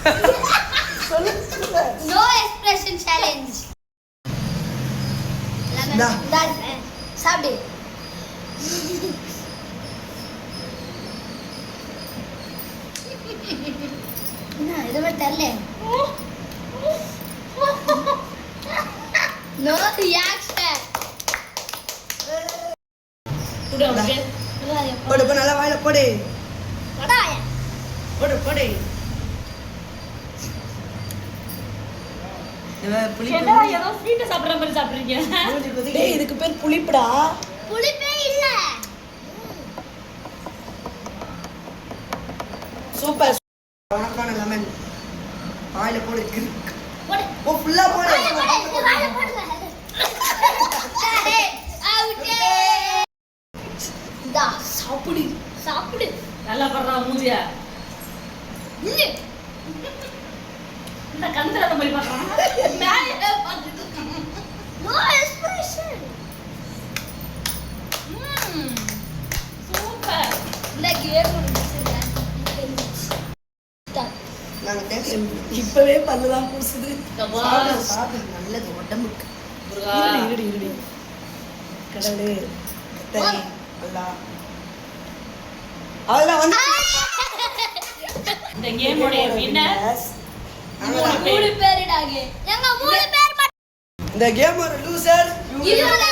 சொல்லு no expression challenge. சாப்பிடு. என்ன எதுவுமே தெரியல. No reaction. போடு போடு நல்லா வாயில போடு. போடு போடு. ஏதோ ஸ்வீட் சாப்பிடுற மாதிரி சாப்பிடுறீங்க. டேய் இதுக்கு பேர் புளிப்புடா. புளிப்பே இல்ல. சூப்பர். உனக்கான லெமன் வாயில போடு. போடு. ஓ ஃபுல்லா போடு. வாயில போடு. சரி அவுட்டே. டா சாப்பிடு சாப்பிடு. நல்லா பண்றா மூஞ்சியா. இந்த கந்தர அந்த மாதிரி பண்றான். மேலே பாத்துட்டு. No expression. சூப்பர். இந்த கேம் முடிஞ்சிருங்க. நாங்க டேஸ்ட் இப்பவே பல்லு தான் கூசுது. சாப்பிடு, சாப்பிடு நல்லது உடம்புக்கு. முருகா. இருடி கடவுளே கத்தரி அல்லாஹ். அதெல்லாம் வந்து இந்த கேமோட வின்னர் மூணு பேருடாங்க. எங்க மூணு பேர் இந்த கேமோட லூசர் இவங்க